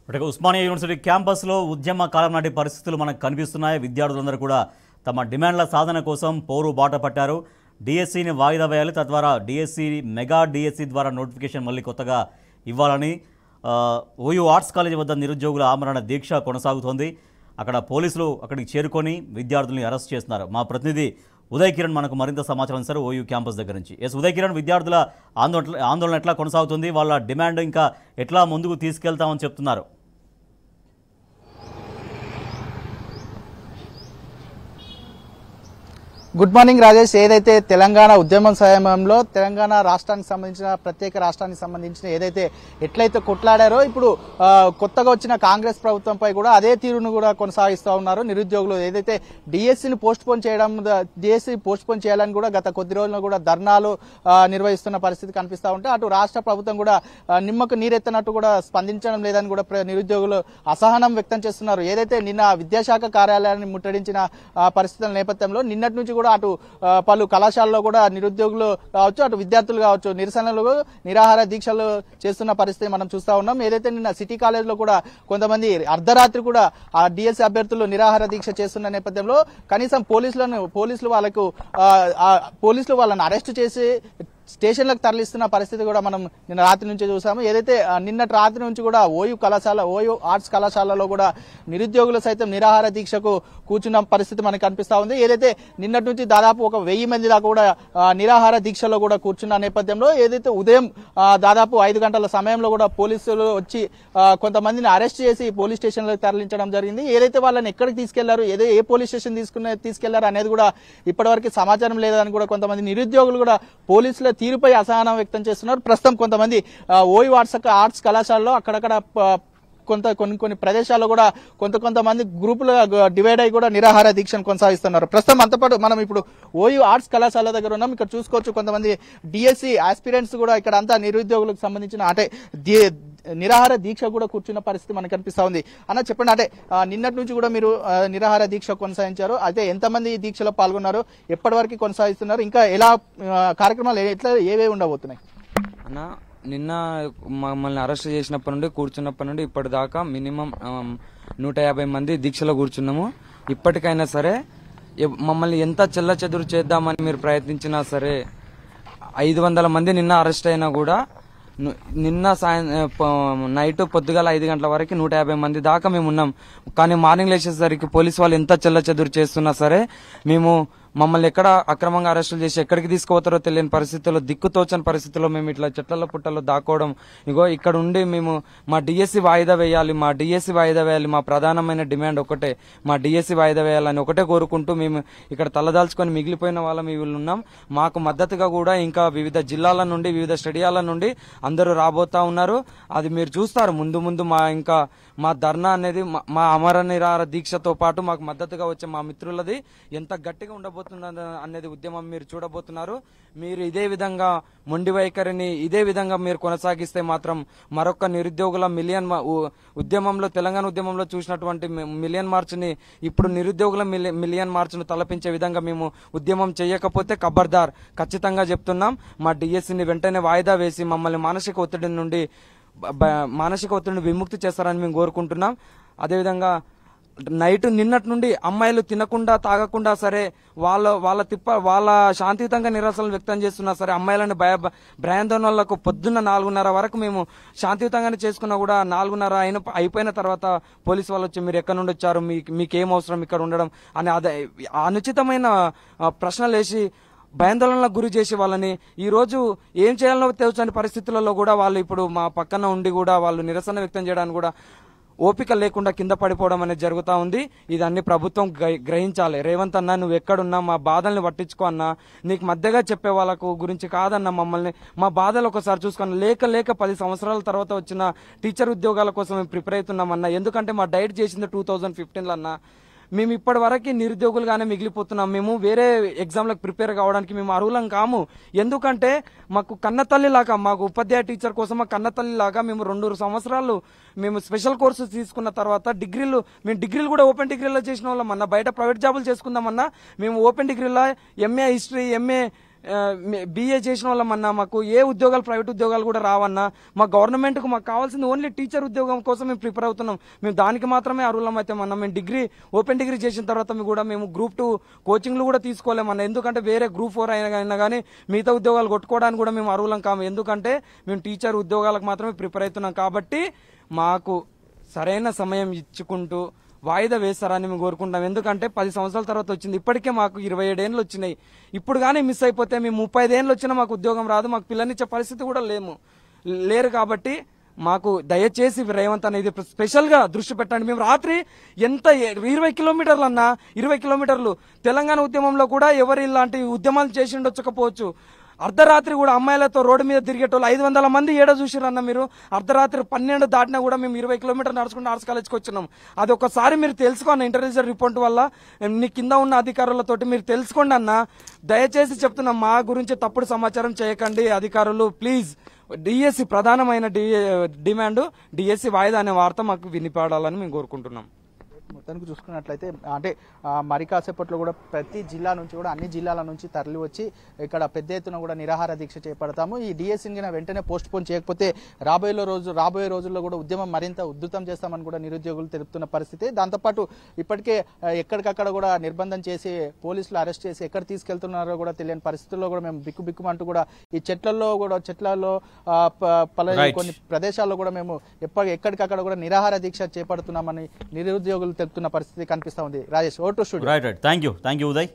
Osmania university క్యాంపస్లో ఉద్యమ కాలం నాటి పరిస్థితులు మనకు కనిపిస్తున్నాయి. విద్యార్థులందరూ కూడా తమ డిమాండ్ల సాధన కోసం పోరు బాట పట్టారు. డిఎస్సిని వాయిదా వేయాలి, తద్వారా డిఎస్సి మెగా డిఎస్సి ద్వారా నోటిఫికేషన్ మళ్ళీ కొత్తగా ఇవ్వాలని ఓయూ ఆర్ట్స్ కాలేజీ వద్ద నిరుద్యోగుల ఆమరణ దీక్ష కొనసాగుతోంది. అక్కడ పోలీసులు అక్కడికి చేరుకొని విద్యార్థుల్ని అరెస్ట్ చేస్తున్నారు. మా ప్రతినిధి ఉదయ్ కిరణ్ మనకు మరింత సమాచారం ఇస్తారు ఓయూ క్యాంపస్ దగ్గర నుంచి. ఉదయ్ కిరణ్, విద్యార్థుల ఆందోళన ఎట్లా కొనసాగుతుంది, వాళ్ళ డిమాండ్ ఇంకా ఎట్లా ముందుకు తీసుకెళ్తామని చెప్తున్నారు? Good morning Rajesh. ఏదైతే తెలంగాణ ఉద్యమం సమయంలో తెలంగాణ రాష్ట్రానికి సంబంధించిన ప్రత్యేక రాష్ట్రానికి సంబంధించిన ఏదైతే ఎట్లయితే కొట్లాడారో ఇప్పుడు కొత్తగా వచ్చిన కాంగ్రెస్ ప్రభుత్వంపై కూడా అదే తీరును కూడా కొనసాగిస్తూ ఉన్నారు నిరుద్యోగులు. ఏదైతే డిఎస్సిని డిఎస్సి పోస్ట్ పోన్ చేయాలని కూడా గత కొద్ది రోజుల్లో కూడా ధర్నాలు నిర్వహిస్తున్న పరిస్థితి కనిపిస్తూ ఉంటే అటు రాష్ట్ర ప్రభుత్వం కూడా నిమ్మకు నీరెత్తనట్టు కూడా స్పందించడం లేదని కూడా నిరుద్యోగులు అసహనం వ్యక్తం చేస్తున్నారు. ఏదైతే నిన్న విద్యాశాఖ కార్యాలయాన్ని ముట్టడించిన పరిస్థితుల నేపథ్యంలో నిన్నటి నుంచి కూడా అటు పలు కళాశాలలో కూడా నిరుద్యోగులు కావచ్చు, అటు విద్యార్థులు కావచ్చు నిరసనలు నిరాహార దీక్షలు చేస్తున్న పరిస్థితి మనం చూస్తా ఉన్నాం. ఏదైతే నిన్న సిటీ కాలేజ్ లో కూడా కొంతమంది అర్ధరాత్రి కూడా ఆ డిఎస్సి అభ్యర్థులు నిరాహార దీక్ష చేస్తున్న నేపథ్యంలో కనీసం పోలీసులు వాళ్ళని అరెస్ట్ చేసి స్టేషన్లకు తరలిస్తున్న పరిస్థితి కూడా మనం నిన్న రాత్రి నుంచి చూసాము. ఏదైతే నిన్నటి రాత్రి నుంచి కూడా ఓయూ ఆర్ట్స్ కళాశాలలో కూడా నిరుద్యోగులు సైతం నిరాహార దీక్షకు కూర్చున్న పరిస్థితి మనకు కనిపిస్తా ఉంది. ఏదైతే నిన్నటి నుంచి దాదాపు 1000 మంది దాకా కూడా నిరాహార దీక్షలో కూడా కూర్చున్న నేపథ్యంలో ఏదైతే ఉదయం దాదాపు 5 గంటల సమయంలో కూడా పోలీసులు వచ్చి కొంతమందిని అరెస్ట్ చేసి పోలీస్ స్టేషన్లకు తరలించడం జరిగింది. ఏదైతే వాళ్ళని ఎక్కడికి తీసుకెళ్లారు, ఏ పోలీస్ స్టేషన్ తీసుకెళ్లారు అనేది కూడా ఇప్పటివరకు సమాచారం లేదని కూడా కొంతమంది నిరుద్యోగులు కూడా పోలీసుల తీరుపై అసహనం వ్యక్తం చేస్తున్నారు. ప్రస్తుతం కొంతమంది ఓయూ ఆర్ట్స్ కళాశాలలో అక్కడక్కడ కొన్ని ప్రదేశాల్లో కూడా కొంతమంది గ్రూపులుగా డివైడ్ అయి కూడా నిరాహార దీక్షను కొనసాగిస్తున్నారు. ప్రస్తుతం అంతపాటు మనం ఇప్పుడు ఓయూ ఆర్ట్స్ కళాశాల దగ్గర ఉన్నాం. ఇక్కడ చూసుకోవచ్చు కొంతమంది డిఎస్సి ఆస్పిరెంట్స్ కూడా ఇక్కడ అంతా నిరుద్యోగులకు సంబంధించిన అంటే నిరాహార దీక్ష కూడా కూర్చున్న పరిస్థితి మనకు కనిపిస్తా ఉంది. అన్న చెప్పండి, అంటే నిన్నటి నుంచి కూడా మీరు నిరాహార దీక్ష కొనసాగించారు, అయితే ఎంతమంది ఈ దీక్షలో పాల్గొన్నారు, ఎప్పటి వరకు కొనసాగిస్తున్నారు, ఇంకా ఎలా కార్యక్రమాలు ఏవే ఉండబోతున్నాయి? అన్న నిన్న మమ్మల్ని అరెస్ట్ చేసినప్పటి నుండి కూర్చున్నప్పటి నుండి ఇప్పటిదాకా మినిమం 150 మంది దీక్షలో కూర్చున్నాము. ఇప్పటికైనా సరే మమ్మల్ని ఎంత చెల్లచెదురు చేద్దామని మీరు ప్రయత్నించినా సరే 500 మంది నిన్న అరెస్ట్ అయినా కూడా నిన్న నైట్ పొద్దుగాల 5 గంటల వరకు 150 మంది దాకా మేము ఉన్నాం. కానీ మార్నింగ్ లేచేసరికి పోలీసు వాళ్ళు ఎంత చెల్లచెదురు చేస్తున్నా సరే మేము మమ్మల్ని ఎక్కడ అక్రమంగా అరెస్టులు చేసి ఎక్కడికి తీసుకుపోతారో తెలియని పరిస్థితుల్లో, దిక్కుతోచని పరిస్థితుల్లో మేము ఇట్లా చెట్ల పుట్టల్లో దాక్కోవడం, ఇగో ఇక్కడ ఉండి మేము మా డిఎస్సి వాయిదా వేయాలి, మా ప్రధానమైన డిమాండ్ ఒకటే, మా డిఎస్సి వాయిదా వేయాలని ఒకటే కోరుకుంటూ మేము ఇక్కడ తలదాల్చుకొని మిగిలిపోయిన వాళ్ళం వీళ్ళు ఉన్నాం. మాకు మద్దతుగా కూడా ఇంకా వివిధ జిల్లాల నుండి వివిధ స్టేడియాల నుండి అందరూ రాబోతా ఉన్నారు. అది మీరు చూస్తారు ముందు మా ధర్నా అనేది మా అమర నిరాహార దీక్షతో పాటు మాకు మద్దతుగా వచ్చే మా మిత్రులది ఎంత గట్టిగా ఉండబోతుంది అనేది ఉద్యమం మీరు చూడబోతున్నారు. మీరు ఇదే విధంగా మొండి వైఖరిని ఇదే విధంగా మీరు కొనసాగిస్తే మాత్రం మరొక నిరుద్యోగుల ఉద్యమంలో తెలంగాణ ఉద్యమంలో చూసినటువంటి మిలియన్ మార్చ్ని ఇప్పుడు నిరుద్యోగుల మిలియన్ మార్చ్ను తలపించే విధంగా మేము ఉద్యమం చేయకపోతే ఖబర్దార్ ఖచ్చితంగా చెప్తున్నాం, మా డిఎస్సిని వెంటనే వాయిదా వేసి మమ్మల్ని మానసిక ఒత్తిడిని విముక్తి చేస్తారని మేము కోరుకుంటున్నాం. అదేవిధంగా నైట్ నిన్నటి నుండి అమ్మాయిలు తినకుండా తాగకుండా సరే వాళ్ళ శాంతియుతంగా నిరసనలు వ్యక్తం చేస్తున్నా సరే అమ్మాయిలను భయాందోళనలకు పొద్దున్న 4:30 వరకు మేము శాంతియుతంగానే చేసుకున్నా కూడా 4:30 అయిపోయిన తర్వాత పోలీసు వాళ్ళు వచ్చి మీరు ఎక్కడి నుండి వచ్చారు, మీకేం అవసరం ఇక్కడ ఉండడం అని అనుచితమైన ప్రశ్నలు వేసి భయాందోళనలకు గురి చేసి వాళ్ళని ఈ రోజు ఏం చేయాలనో తెలుసని పరిస్థితులలో కూడా వాళ్ళు ఇప్పుడు మా పక్కన ఉండి కూడా వాళ్ళు నిరసన వ్యక్తం చేయడానికి కూడా ఓపిక లేకుండా కింద పడిపోవడం అనేది జరుగుతూ ఉంది. ఇదన్నీ ప్రభుత్వం గ్రహించాలి. రేవంత్ అన్న నువ్వు ఎక్కడున్నా మా బాధల్ని పట్టించుకో అన్నా, నీకు మధ్యగా చెప్పే వాళ్ళకు గురించి కాదన్నా, మమ్మల్ని మా బాధలు ఒకసారి చూసుకున్నా. లేక 10 సంవత్సరాల తర్వాత వచ్చిన టీచర్ ఉద్యోగాల కోసం మేము ప్రిపేర్ అవుతున్నామన్నా. ఎందుకంటే మా డైట్ చేసింది 2015లో అన్నా. మేము ఇప్పటి వరకు నిరుద్యోగులుగానే మిగిలిపోతున్నాం. మేము వేరే ఎగ్జామ్లకు ప్రిపేర్ కావడానికి మేము అర్హులం కాము. ఎందుకంటే మాకు కన్నతల్లిలాగా, మాకు ఉపాధ్యాయ టీచర్ కోసం మా కన్నతల్లిలాగా మేము 2 సంవత్సరాలు మేము స్పెషల్ కోర్సు తీసుకున్న తర్వాత మేము డిగ్రీలు కూడా ఓపెన్ డిగ్రీలో చేసిన వాళ్ళం అన్న. బయట ప్రైవేట్ జాబులు చేసుకుందామన్నా మేము ఓపెన్ డిగ్రీలో ఎంఏ హిస్టరీ, ఎంఏ BA చేసిన వాళ్ళమన్నా మాకు ఏ ఉద్యోగాలు ప్రైవేట్ ఉద్యోగాలు కూడా రావన్నా మా గవర్నమెంట్కు మాకు కావాల్సింది ఓన్లీ టీచర్ ఉద్యోగం కోసం మేము ప్రిపేర్ అవుతున్నాం. మేము దానికి మాత్రమే అర్హులం అయితే మనం మేము ఓపెన్ డిగ్రీ చేసిన తర్వాత కూడా మేము Group 2 కోచింగ్లు కూడా తీసుకోలేమన్నా. ఎందుకంటే వేరే Group 4 అయినా కానీ మిగతా ఉద్యోగాలు కొట్టుకోవడానికి కూడా మేము అర్హులం కాము. ఎందుకంటే మేము టీచర్ ఉద్యోగాలకు మాత్రమే ప్రిపేర్ అవుతున్నాం. కాబట్టి మాకు సరైన సమయం ఇచ్చుకుంటూ వాయిదా వేస్తారని మేము కోరుకుంటాం. ఎందుకంటే 10 సంవత్సరాల తర్వాత వచ్చింది, ఇప్పటికే మాకు 27 ఏళ్ళు వచ్చినాయి. ఇప్పుడు కానీ మిస్ అయిపోతే మేము 35 ఏళ్ళు వచ్చినా మాకు ఉద్యోగం రాదు, మాకు పిల్లనిచ్చే పరిస్థితి కూడా లేరు. కాబట్టి మాకు దయచేసి రేవంత్ అనేది స్పెషల్ గా దృష్టి పెట్టండి. మేము రాత్రి ఎంత 20 కిలోమీటర్లు అన్నా 20 కిలోమీటర్లు తెలంగాణ ఉద్యమంలో కూడా ఎవరు ఇలాంటి ఉద్యమాలు చేసి ఉండొచ్చకపోవచ్చు. అర్ధరాత్రి కూడా అమ్మాయిలతో రోడ్డు మీద తిరిగేటోళ్ళు 500 మంది ఏడో చూసిరన్న మీరు. అర్ధరాత్రి 12 దాటినా కూడా మేము 20 కిలోమీటర్లు నడుచుకుంటూ ఆర్ట్స్ కాలేజ్కి వచ్చినాం. అది ఒకసారి మీరు తెలుసుకోండి. ఇంటెలిజెన్స్ రిపోర్ట్ వల్ల నీ కింద ఉన్న అధికారులతోటి మీరు తెలుసుకోండి అన్న. దయచేసి చెప్తున్నాం, మా గురించి తప్పుడు సమాచారం చేయకండి అధికారులు ప్లీజ్. డిఎస్సి ప్రధానమైన డిమాండ్ డిఎస్సి వాయిదా అనే వార్త మాకు వినిపడాలని మేము కోరుకుంటున్నాం. మొత్తానికి చూసుకున్నట్లయితే అంటే మరి కాసేపట్లో కూడా ప్రతి జిల్లా నుంచి కూడా అన్ని జిల్లాల నుంచి తరలి వచ్చి ఇక్కడ పెద్ద ఎత్తున కూడా నిరాహార దీక్ష చేపడతాము. ఈ డిఎస్సీని వెంటనే పోస్ట్ పోన్ చేయకపోతే రాబోయే రోజుల్లో కూడా ఉద్యమం మరింత ఉధృతం చేస్తామని కూడా నిరుద్యోగులు తెలుపుతున్న పరిస్థితి. దాంతోపాటు ఇప్పటికే ఎక్కడికక్కడ కూడా నిర్బంధం చేసి పోలీసులు అరెస్ట్ చేసి ఎక్కడ తీసుకెళ్తున్నారో కూడా తెలియని పరిస్థితుల్లో కూడా మేము బిక్కుబిక్కుమంటూ కూడా ఈ చెట్లలో కొన్ని ప్రదేశాల్లో కూడా మేము ఎక్కడికక్కడ కూడా నిరాహార దీక్ష చేపడుతున్నామని నిరుద్యోగులు తెలుపుతున్న పరిస్థితి కనిపిస్తా ఉంది. Rajesh, vote studio. Right. Thank you Uday.